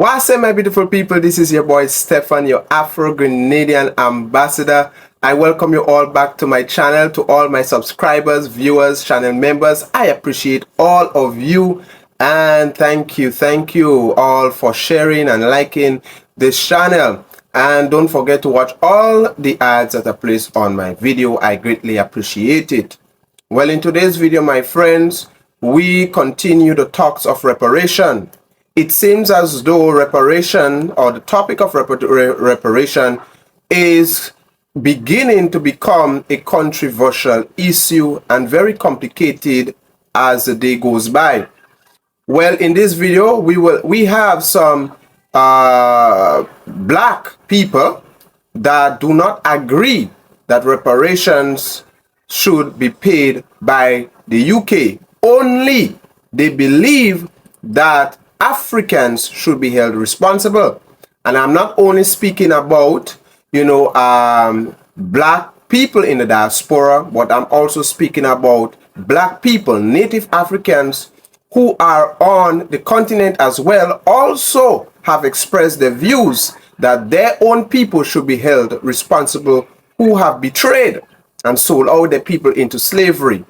What's up, my beautiful people? This is your boy Stefan, your Afro-Grenadian ambassador. I welcome you all back to my channel. To all my subscribers, viewers, channel members, I appreciate all of you, and thank you all for sharing and liking this channel. And don't forget to watch all the ads that are placed on my video. I greatly appreciate it. Well, in today's video, my friends, we continue the talks of reparation. It seems as though reparation, or the topic of reparation, is beginning to become a controversial issue and very complicated as the day goes by. Well, in this video, we have some black people that do not agree that reparations should be paid by the UK. Only they believe that Africans should be held responsible. And I'm not only speaking about, black people in the diaspora, but I'm also speaking about black people, native Africans who are on the continent as well, also have expressed their views that their own people should be held responsible who have betrayed and sold out their people into slavery.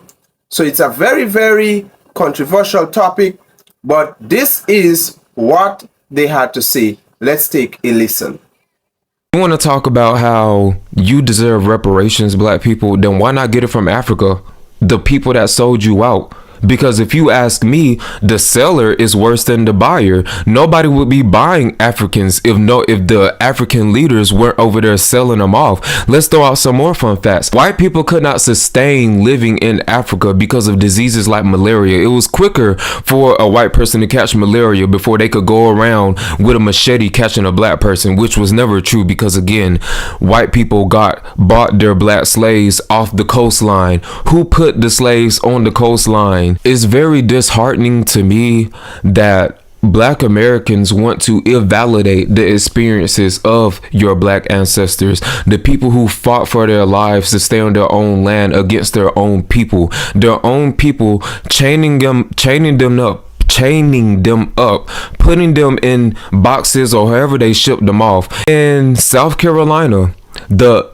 So it's a very, very controversial topic, but this is what they had to say. Let's take a listen. You want to talk about how you deserve reparations, black people? Then why not get it from Africa, the people that sold you out? Because if you ask me, the seller is worse than the buyer. Nobody would be buying Africans if the African leaders weren't over there selling them off. Let's throw out some more fun facts. White people could not sustain living in Africa because of diseases like malaria. It was quicker for a white person to catch malaria before they could go around with a machete catching a black person, which was never true because, again, white people bought their black slaves off the coastline. Who put the slaves on the coastline? It's very disheartening to me that black Americans want to invalidate the experiences of your black ancestors, the people who fought for their lives to stay on their own land against their own people, chaining them up, putting them in boxes or however they shipped them off. In South Carolina, the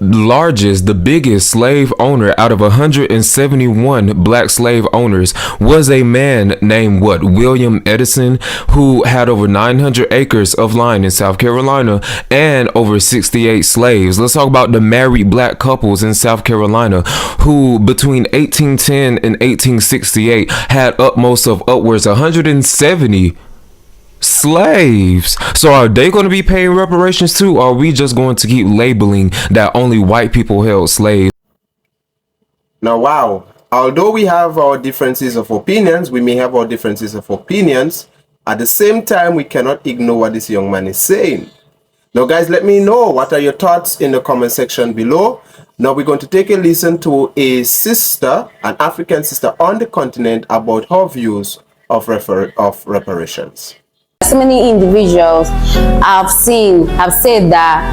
biggest slave owner out of 171 black slave owners was a man named William Edison, who had over 900 acres of land in South Carolina and over 68 slaves. Let's talk about the married black couples in South Carolina who between 1810 and 1868 had upwards of 170 slaves. So are they going to be paying reparations too, or are we just going to keep labeling that only white people held slaves? Now, wow, although we have our differences of opinions, at the same time, we cannot ignore what this young man is saying. Now, guys, let me know what are your thoughts in the comment section below. Now, we're going to take a listen to a sister, an African sister on the continent, about her views of reparations. So many individuals have said that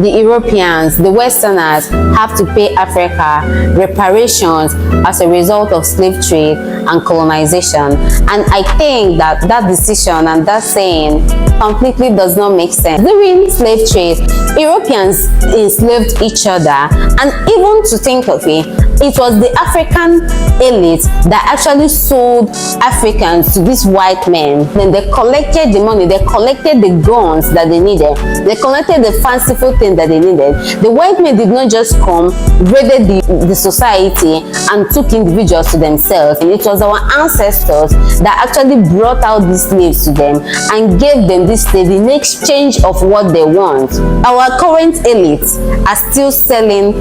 the Europeans, the Westerners, have to pay Africa reparations as a result of slave trade and colonization. And I think that that decision and that saying completely does not make sense. During slave trade, Europeans enslaved each other, and even to think of it, it was the African elite that actually sold Africans to these white men. Then they collected the money, they collected the guns that they needed, they collected the fanciful things that they needed. The white men did not just come, raided the society and took individuals to themselves. And it was our ancestors that actually brought out these slaves to them and gave them this slave in exchange of what they want. Our current elites are still selling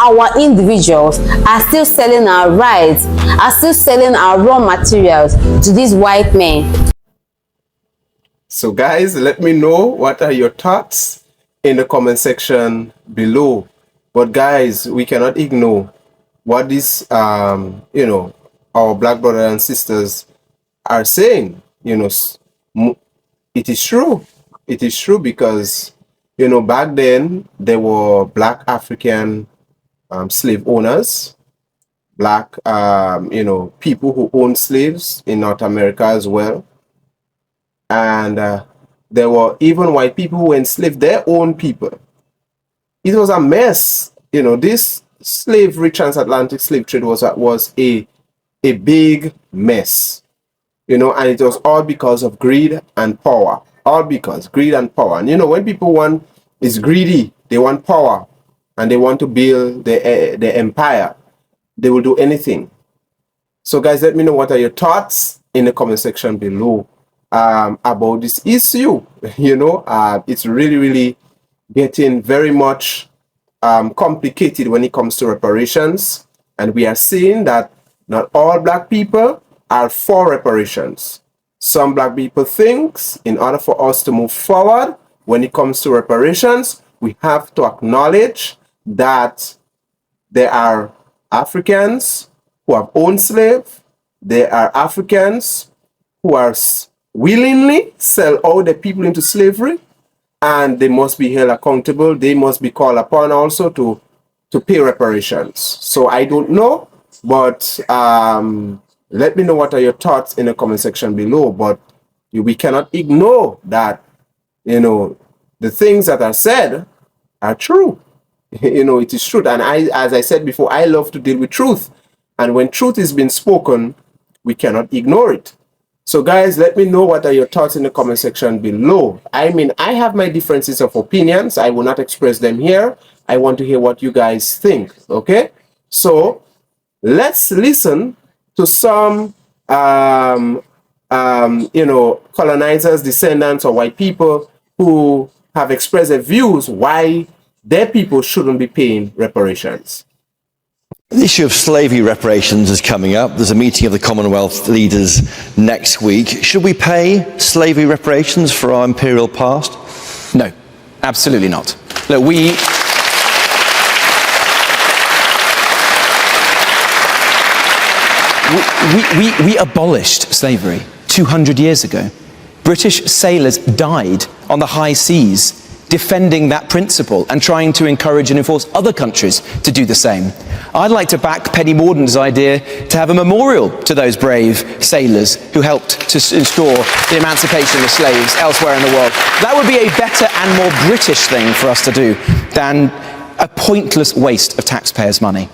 our individuals, are still selling our rights, are still selling our raw materials to these white men. So guys, let me know what are your thoughts in the comment section below. But guys, we cannot ignore what these our black brothers and sisters are saying. It is true because back then there were black African slave owners, black people who owned slaves in North America as well. And There were even white people who enslaved their own people. It was a mess. This slavery, transatlantic slave trade was a big mess. And it was all because of greed and power. All because greed and power. And when people is greedy, they want power, and they want to build their empire, they will do anything. So guys, let me know what are your thoughts in the comment section below about this issue. It's really, really getting very much complicated when it comes to reparations. And we are seeing that not all black people are for reparations. Some black people think in order for us to move forward when it comes to reparations, we have to acknowledge that there are Africans who have owned slaves. There are Africans who are willingly sell all the people into slavery, and they must be held accountable. They must be called upon also to pay reparations. So I don't know, but let me know what are your thoughts in the comment section below. But we cannot ignore that, the things that are said are true. It is truth. And as I said before, I love to deal with truth. And when truth is being spoken, we cannot ignore it. So guys, let me know what are your thoughts in the comment section below. I have my differences of opinions. I will not express them here. I want to hear what you guys think. Okay? So let's listen to some colonizers, descendants, or white people who have expressed their views why their people shouldn't be paying reparations. The issue of slavery reparations is coming up. There's a meeting of the Commonwealth leaders next week. Should we pay slavery reparations for our imperial past? No, absolutely not. Look, we abolished slavery 200 years ago. British sailors died on the high seas defending that principle and trying to encourage and enforce other countries to do the same. I'd like to back Penny Morden's idea to have a memorial to those brave sailors who helped to ensure the emancipation of slaves elsewhere in the world. That would be a better and more British thing for us to do than a pointless waste of taxpayers' money.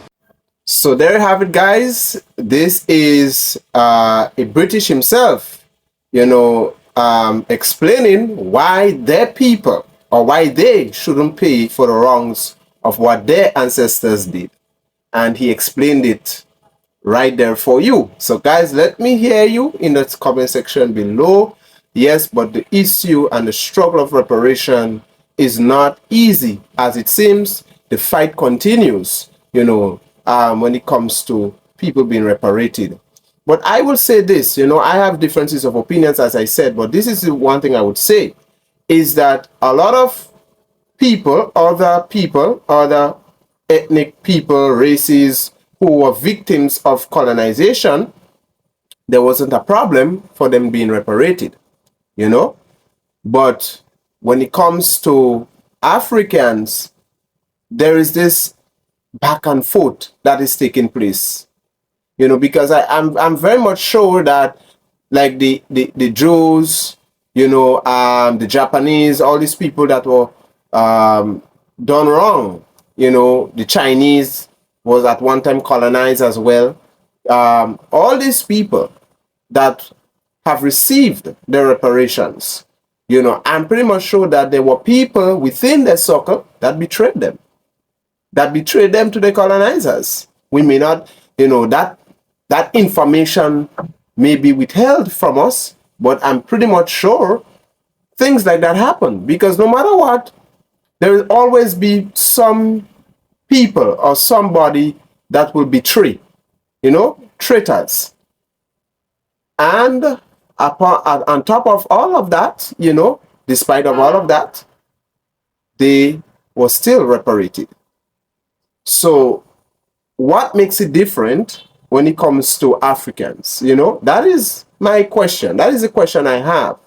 So there you have it, guys. This is a British himself, explaining why their people, or why they shouldn't pay for the wrongs of what their ancestors did. And he explained it right there for you. So guys, let me hear you in the comment section below. Yes, but the issue and the struggle of reparation is not easy as it seems. The fight continues, when it comes to people being reparated. But I will say this, I have differences of opinions, as I said, but this is the one thing I would say, is that a lot of people, other ethnic people, races who were victims of colonization, there wasn't a problem for them being reparated, But when it comes to Africans, there is this back and forth that is taking place, because I'm very much sure that like the Jews, the Japanese, all these people that were done wrong, the Chinese was at one time colonized as well. All these people that have received their reparations, I'm pretty much sure that there were people within their circle that betrayed them to the colonizers. We may not, that information may be withheld from us, but I'm pretty much sure things like that happen, because no matter what, there will always be some people or somebody that will betray, traitors. And on top of all of that, despite of all of that, they were still reparated. So what makes it different when it comes to Africans? That is my question. That is the question I have.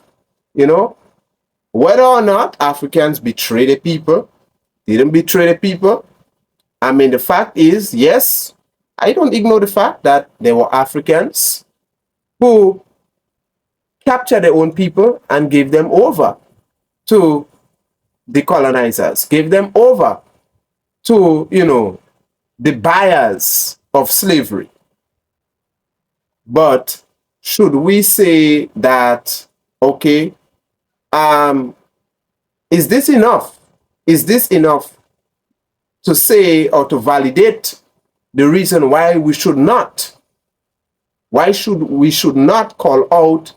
Whether or not Africans betray the people, didn't betray the people. The fact is, yes, I don't ignore the fact that there were Africans who captured their own people and gave them over to the colonizers, gave them over to, the buyers of slavery. But should we say that, okay, is this enough? Is this enough to say or to validate the reason why we should not call out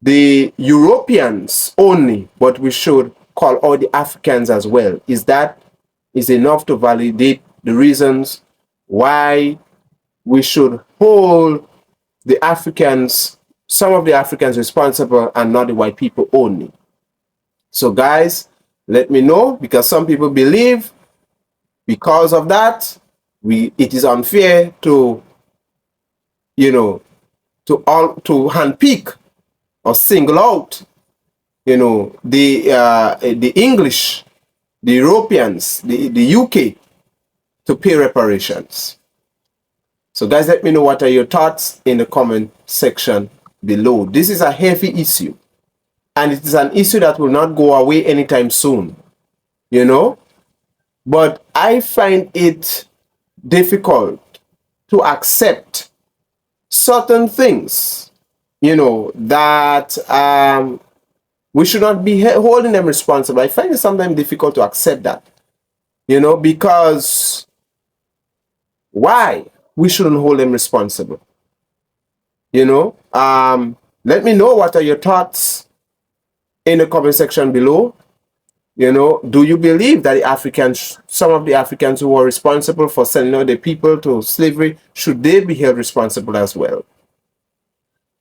the Europeans only, but we should call out the Africans as well? Is enough to validate the reasons why we should hold the Africans, some of the Africans responsible and not the white people only? So guys, let me know, because some people believe because of that, it is unfair to, to handpick or single out, the English, the Europeans, the UK to pay reparations. So guys, let me know what are your thoughts in the comment section below. This is a heavy issue, and it is an issue that will not go away anytime soon, but I find it difficult to accept certain things, that we should not be holding them responsible. I find it sometimes difficult to accept that, because why we shouldn't hold them responsible? Let me know what are your thoughts in the comment section below. Do you believe that some of the Africans who were responsible for selling out the people to slavery, should they be held responsible as well?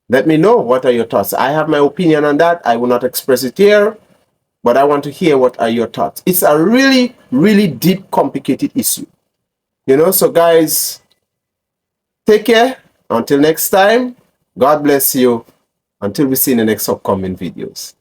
Let me know what are your thoughts. I have my opinion on that. I will not express it here, but I want to hear what are your thoughts. It's a really, really deep, complicated issue. So guys, take care. Until next time, God bless you. Until we see in the next upcoming videos.